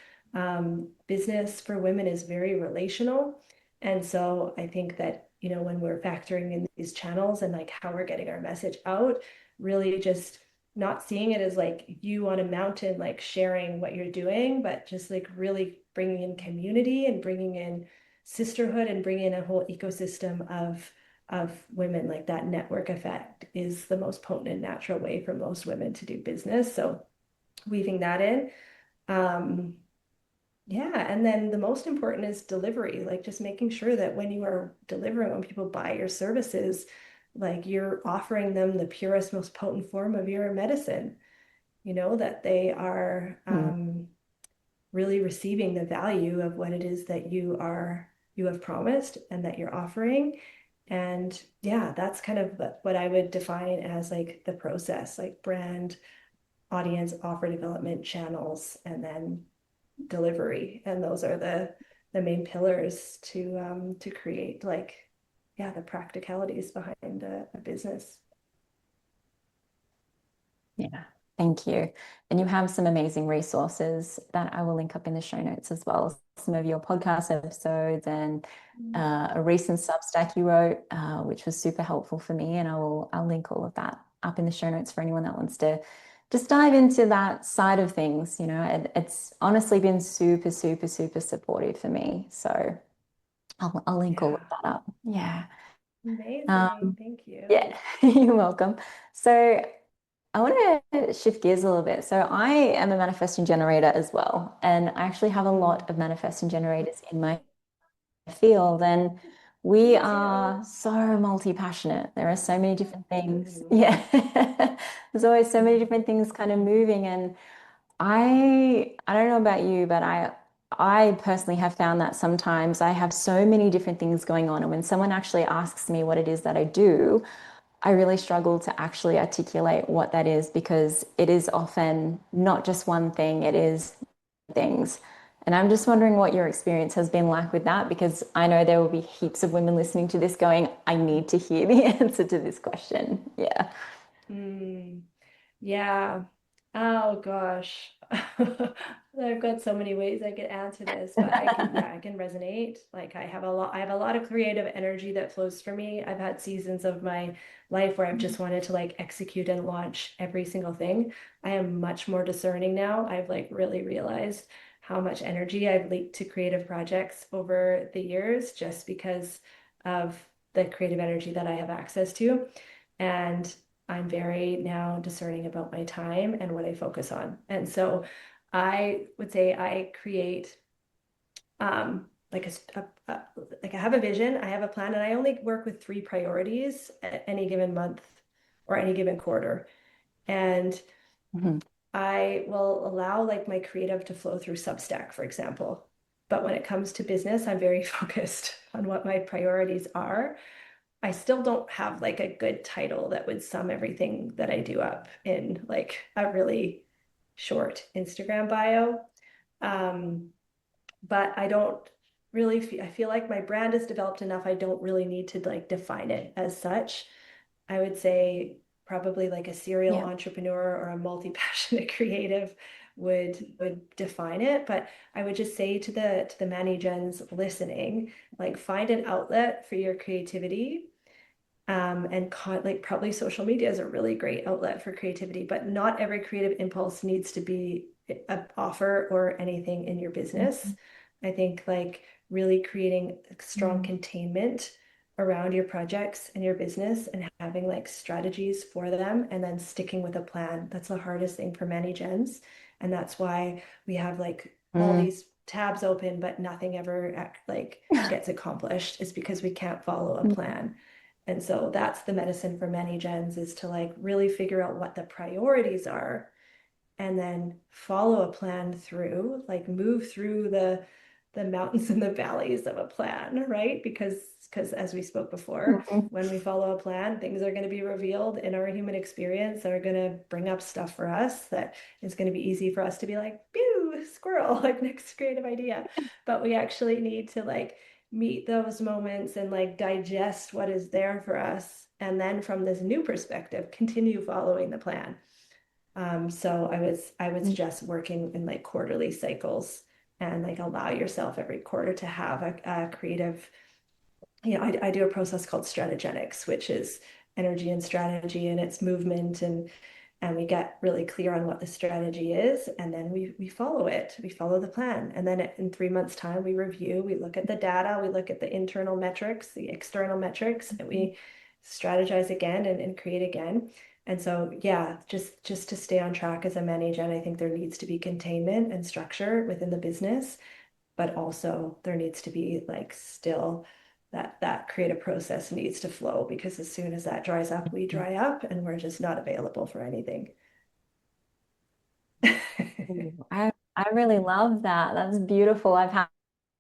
Business for women is very relational. And so I think that, when we're factoring in these channels and like how we're getting our message out, really just not seeing it as like you on a mountain, like sharing what you're doing, but just like really bringing in community and bringing in sisterhood and bringing in a whole ecosystem of women. Like that network effect is the most potent and natural way for most women to do business. So weaving that in. Um, yeah, and then the most important is delivery, like just making sure that when you are delivering, when people buy your services, like you're offering them the purest, most potent form of your medicine, that they are Mm. really receiving the value of what it is that you have promised and that you're offering. And yeah, that's kind of what I would define as like the process, like brand, audience, offer development, channels, and then delivery. And those are the main pillars to create like, yeah, the practicalities behind a business. Yeah, thank you. And you have some amazing resources that I will link up in the show notes as well. Some of your podcast episodes and a recent Substack you wrote, which was super helpful for me. And I'll link all of that up in the show notes for anyone that wants to just dive into that side of things. It's honestly been super, super, super supportive for me. So I'll link all of Yeah, that up. Yeah. amazing. Um, Thank you. yeah, you're welcome. So I want to shift gears a little bit. So I am a manifesting generator as well, and I actually have a Mm, lot of manifesting generators in my field, and we me too. are so multi-passionate. There are so many different things. Mhm. Yeah. There's always so many different things kind of moving, and I don't know about you, but I personally have found that sometimes I have so many different things going on, and when someone actually asks me what it is that I do, I really struggle to actually articulate what that is because it is often not just one thing, it is things. And I'm just wondering what your experience has been like with that, because I know there will be heaps of women listening to this going, I need to hear the answer to this question. Yeah. Mm, yeah. Oh gosh. I've got so many ways I could answer this, but yeah, I can resonate. Like I have a lot of creative energy that flows for me. I've had seasons of my life where I've just wanted to like execute and launch every single thing. I am much more discerning now. I've like really realized how much energy I've leaked to creative projects over the years just because of the creative energy that I have access to. And I'm very now discerning about my time and what I focus on. And so I would say I create like like I have a vision, I have a plan, and I only work with three priorities at any given month or any given quarter. And Mhm. I will allow like my creative to flow through Substack, for example. But when it comes to business, I'm very focused on what my priorities are. I still don't have like a good title that would sum everything that I do up in like a really short Instagram bio. Um, but I don't really feel, I feel like my brand is developed enough. I don't really need to like define it as such. I would say probably like a serial Yeah. entrepreneur or a multi-passionate creative would define it. But I would just say to the Manny Gens listening, like find an outlet for your creativity, and like probably social media is a really great outlet for creativity, but not every creative impulse needs to be an offer or anything in your business. I think like really creating strong Mhm. containment around your projects and your business and having like strategies for them and then sticking with a plan. That's the hardest thing for many gens. And that's why we have like all Mm. these tabs open, but nothing ever like gets accomplished is because we can't follow a Mm. plan. And so that's the medicine for many gens is to like really figure out what the priorities are and then follow a plan through, like move through the mountains and the valleys of a plan, right? Because as we spoke before, Mhm. when we follow a plan, things are going to be revealed in our human experience that are going to bring up stuff for us that is going to be easy for us to be like, pew, squirrel, like next creative idea. But we actually need to like meet those moments and like digest what is there for us. And then from this new perspective, continue following the plan. So I was just working in like quarterly cycles and like allow yourself every quarter to have a creative, I do a process called strategenics, which is energy and strategy and its movement and we get really clear on what the strategy is and then we follow it. We follow the plan. And then in 3 months' time we review, we look at the data, we look at the internal metrics, the external metrics, and we strategize again and create again. And so yeah, just to stay on track as a manager, and I think there needs to be containment and structure within the business, but also there needs to be like still that creative process needs to flow because as soon as that dries up, we dry up and we're just not available for anything. Ooh, I really love that. That's beautiful. I've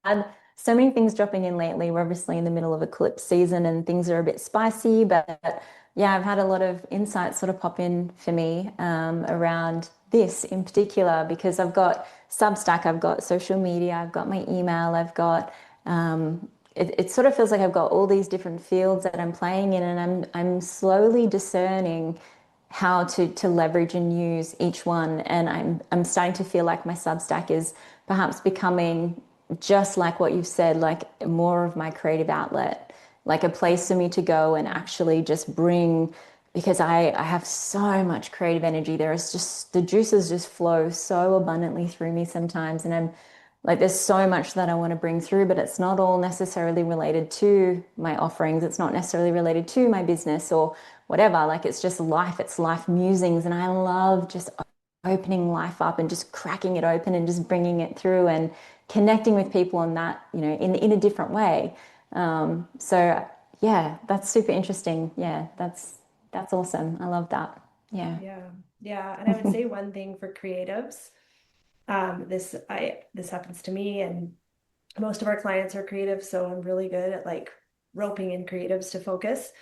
had so many things dropping in lately. We're obviously in the middle of eclipse season and things are a bit spicy, but yeah, I've had a lot of insights sort of pop in for me around this in particular because I've got Substack, I've got social media, I've got my email, I've got it sort of feels like I've got all these different fields that I'm playing in, and I'm slowly discerning how to leverage and use each one. And I'm starting to feel like my Substack is perhaps becoming just like what you've said, like more of my creative outlet, like a place for me to go and actually just bring, because I have so much creative energy. There is just the juices just flow so abundantly through me sometimes. And I'm like, there's so much that I want to bring through, but it's not all necessarily related to my offerings. It's not necessarily related to my business or whatever. Like, it's just life, it's life musings. And I love just opening life up and just cracking it open and just bringing it through and connecting with people on that, in a different way. So yeah, that's super interesting. Yeah, that's awesome. I love that. Yeah. Yeah. Yeah. And I would say one thing for creatives, this happens to me and most of our clients are creative, so I'm really good at like roping in creatives to focus.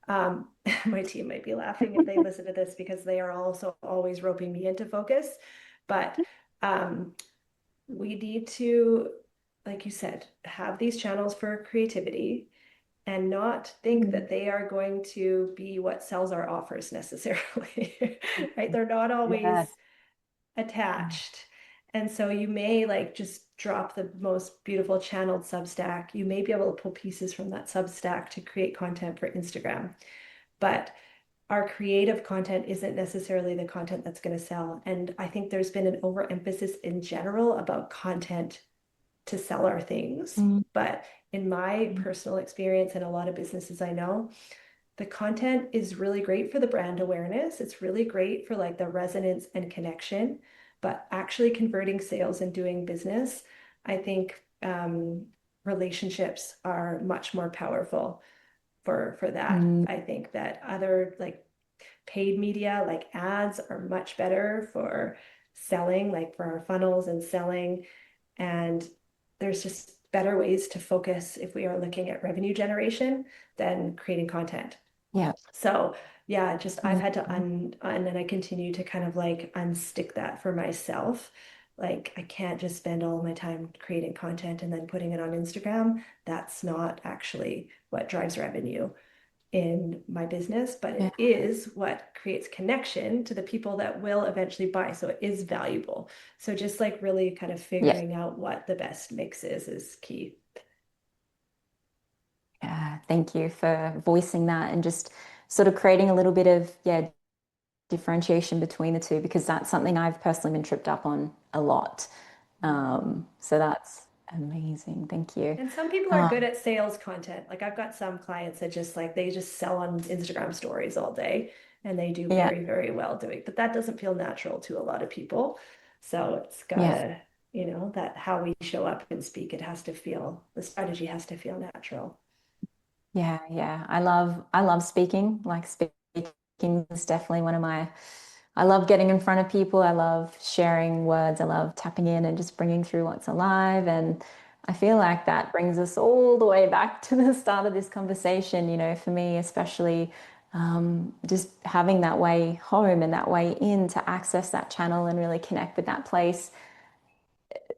My team might be laughing if they listen to this because they are also always roping me into focus. But um, we need to, like you said, have these channels for creativity and not think Mm. that they are going to be what sells our offers necessarily, right? They're not always Yes. attached. And so you may like just drop the most beautiful channeled Substack. You may be able to pull pieces from that Substack to create content for Instagram. But our creative content isn't necessarily the content that's going to sell. And I think there's been an overemphasis in general about content to sell our things. Mm. But in my personal experience and a lot of businesses I know, the content is really great for the brand awareness. It's really great for like the resonance and connection, but actually converting sales and doing business, I think relationships are much more powerful for that. Mm. I think that other like paid media, like ads, are much better for selling, like for our funnels and selling. And there's just better ways to focus if we are looking at revenue generation than creating content. Yeah. So yeah, just I've had to Mm. and I continue to kind of like unstick that for myself. Like I can't just spend all my time creating content and then putting it on Instagram. That's not actually what drives revenue in my business, but Yeah. it is what creates connection to the people that will eventually buy. So it is valuable. So just like really kind of Yeah. figuring out what the best mix is key. Yeah. Thank you for voicing that and just sort of creating a little bit of, yeah, differentiation between the two because that's something I've personally been tripped up on a lot. So that's amazing. Thank you. And some people are good Um, at sales content. Like I've got some clients that just like they just sell on Instagram stories all day and they do yeah. very, very well doing, but that doesn't feel natural to a lot of people. So it's Yeah. gotta, that how we show up and speak, it has to feel, the strategy has to feel natural. Yeah, yeah. I love speaking. Like speaking is definitely one of my I love getting in front of people. I love sharing words. I love tapping in and just bringing through what's alive. And I feel like that brings us all the way back to the start of this conversation, for me, especially just having that way home and that way in to access that channel and really connect with that place.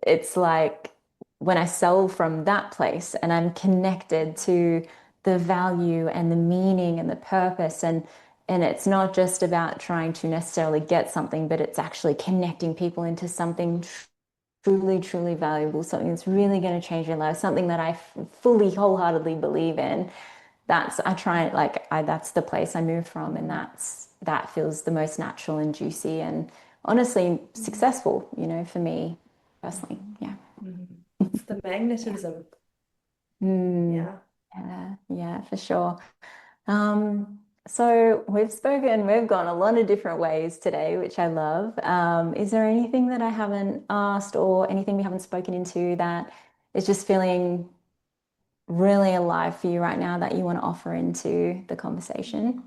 It's like when I sell from that place and I'm connected to the value and the meaning and the purpose and it's not just about trying to necessarily get something, but it's actually connecting people into something truly, truly valuable, something that's really going to change your life, something that I fully, wholeheartedly believe in. That's the place I move from, and that feels the most natural and juicy and honestly Mhm. successful, for me personally. Mhm. Yeah. Mhm. It's the Yeah. magnetism. Mm, Yeah. yeah, yeah, for sure. So we've gone a lot of different ways today, which I love. Is there anything that I haven't asked or anything we haven't spoken into that is just feeling really alive for you right now that you want to offer into the conversation?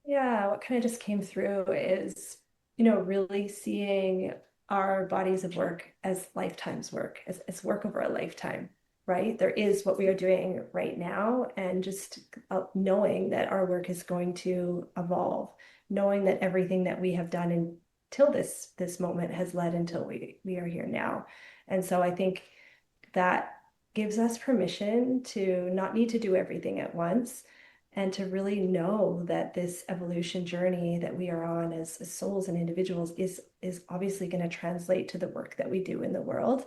Yeah, what kind of just came through is, really seeing our bodies of work as lifetimes work, as work over a lifetime, right? There is what we are doing right now, and just knowing that our work is going to evolve, knowing that everything that we have done until this moment has led until we are here now. And so I think that gives us permission to not need to do everything at once and to really know that this evolution journey that we are on as souls and individuals is obviously going to translate to the work that we do in the world.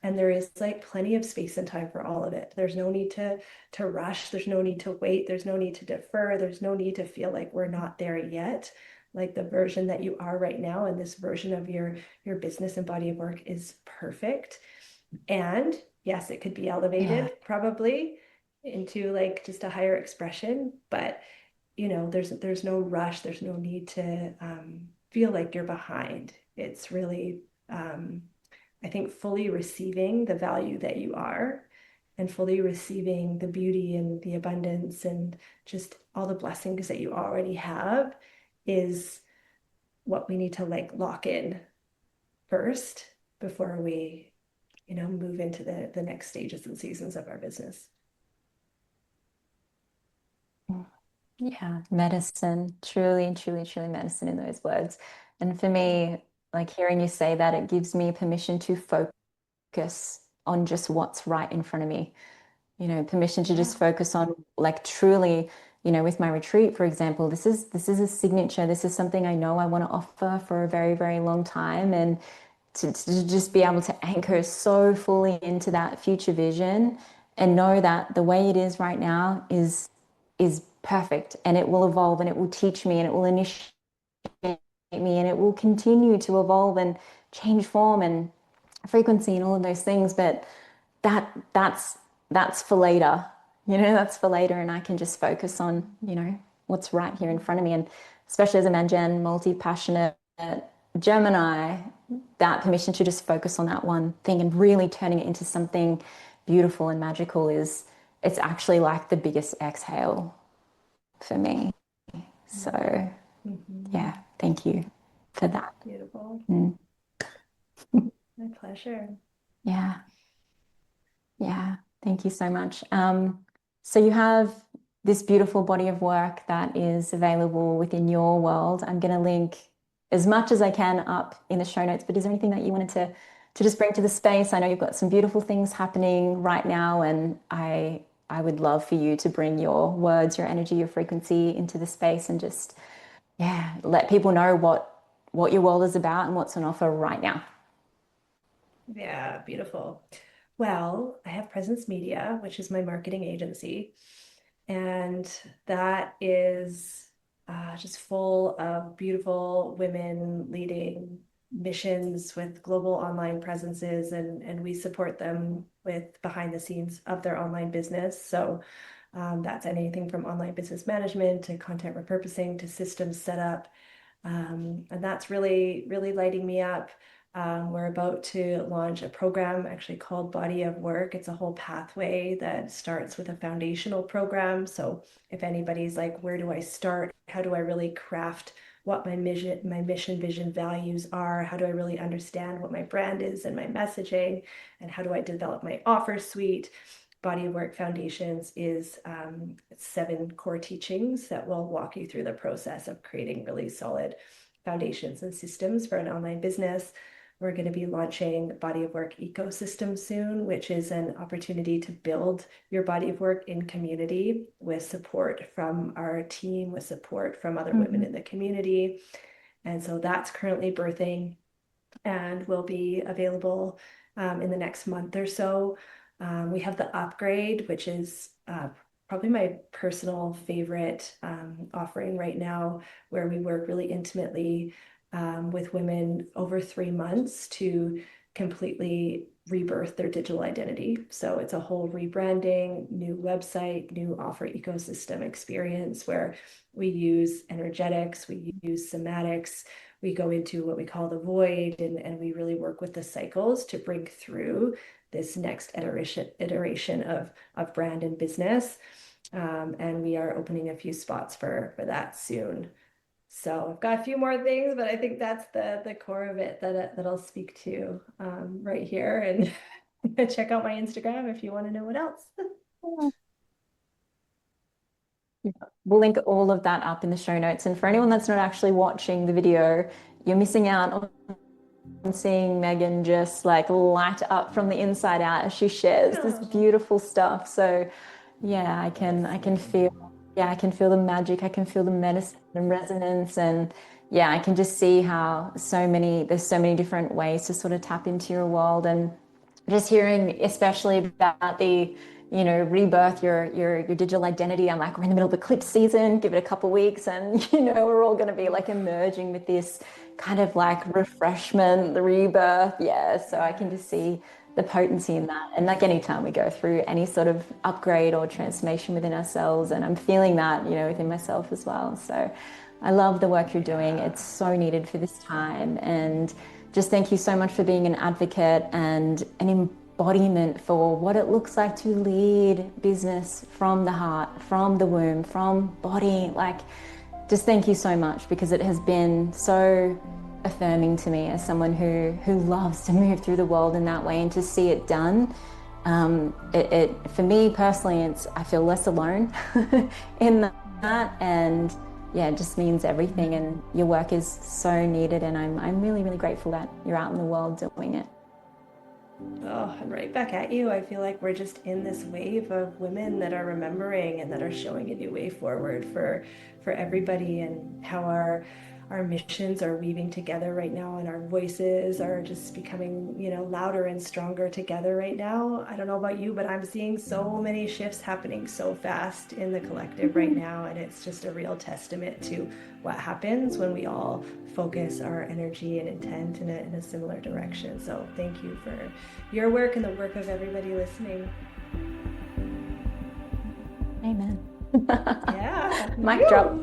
And there is like plenty of space and time for all of it. There's no need to rush, there's no need to wait, there's no need to defer, there's no need to feel like we're not there yet. Like the version that you are right now and this version of your business and body of work is perfect. And yes, it could be Yeah. elevated probably into like just a higher expression, but there's no rush, there's no need to feel like you're behind. It's really I think fully receiving the value that you are and fully receiving the beauty and the abundance and just all the blessings that you already have is what we need to like lock in first before we move into the next stages and seasons of our business. Yeah, medicine, truly, truly, truly medicine in those words. And for me, like hearing you say that, it gives me permission to focus on just what's right in front of me. Permission to just Yeah. focus on like truly, with my retreat, for example, this is a signature. This is something I know I want to offer for a very, very long time. And to just be able to anchor so fully into that future vision and know that the way it is right now is perfect and it will evolve and it will teach me and it will initiate me and it will continue to evolve and change form and frequency and all of those things. But that's for later. That's for later, and I can just focus on, what's right here in front of me. And especially as a Mangen, multi-passionate Gemini, that permission to just focus on that one thing and really turning it into something beautiful and magical it's actually like the biggest exhale for me. So Mhm. yeah, thank you for that. Beautiful. Mm. My pleasure. Yeah. Yeah, thank you so much. So you have this beautiful body of work that is available within your world. I'm going to link as much as I can up in the show notes, but is there anything that you wanted to just bring to the space? I know you've got some beautiful things happening right now, and I would love for you to bring your words, your energy, your frequency into the space and just, yeah, let people know what your world is about and what's on offer right now. Yeah, beautiful. Well, I have Presence Media, which is my marketing agency, and that is just full of beautiful women leading missions with global online presences, and we support them with behind the scenes of their online business. So that's anything from online business management to content repurposing to systems setup. And that's really, really lighting me up. We're about to launch a program actually called Body of Work. It's a whole pathway that starts with a foundational program. So if anybody's like, where do I start? How do I really craft what my mission, vision, values are? How do I really understand what my brand is and my messaging? And how do I develop my offer suite? Body of Work Foundations is 7 core teachings that will walk you through the process of creating really solid foundations and systems for an online business. We're going to be launching Body of Work Ecosystem soon, which is an opportunity to build your body of work in community with support from our team, with support from other women Mhm. in the community. And so that's currently birthing and will be available in the next month or so. We have the upgrade, which is probably my personal favorite offering right now, where we work really intimately with women over 3 months to completely rebirth their digital identity. So it's a whole rebranding, new website, new offer ecosystem experience where we use energetics, we use somatics, we go into what we call the void, and we really work with the cycles to bring through this next iteration of brand and business. And we are opening a few spots for that soon. So I've got a few more things, but I think that's the core of it that I'll speak to right here. And check out my Instagram if you want to know what else. We'll link all of that up in the show notes. And for anyone that's not actually watching the video, you're missing out on seeing Meghan just like light up from the inside out as she shares this Oh, beautiful stuff. So yeah, I that's can feel, yeah, I can feel the magic. I can feel the medicine and resonance. And yeah, I can just see how there's so many different ways to sort of tap into your world. And just hearing especially about the rebirth your digital identity. I'm like, we're in the middle of eclipse season, give it a couple weeks and we're all going to be like emerging with this kind of like refreshment, the rebirth. Yeah, so I can just yes. see the potency in that. And like anytime we go through any sort of upgrade or transformation within ourselves, and I'm feeling that within myself as well. So I love the work you're doing. It's Yeah. so needed for this time. And just thank you so much for being an advocate and an embodiment for what it looks like to lead business from the heart, from the womb, from body. Like, just thank you so much because it has been so affirming to me as someone who loves to move through the world in that way and to see it done. It for me personally, I feel less alone in that that. And yeah, it just means everything. And your work is so needed. And I'm really, really grateful that you're out in the world doing it. Oh, and right back at you. I feel like we're just in this wave of women that are remembering and that are showing a new way forward for everybody, and how our missions are weaving together right now, and our voices are just becoming, louder and stronger together right now. I don't know about you, but I'm seeing so many shifts happening so fast in the collective right now, and it's just a real testament to what happens when we all focus our energy and intent in a similar direction. So thank you for your work and the work of everybody listening. Amen. Yeah. Mic drop.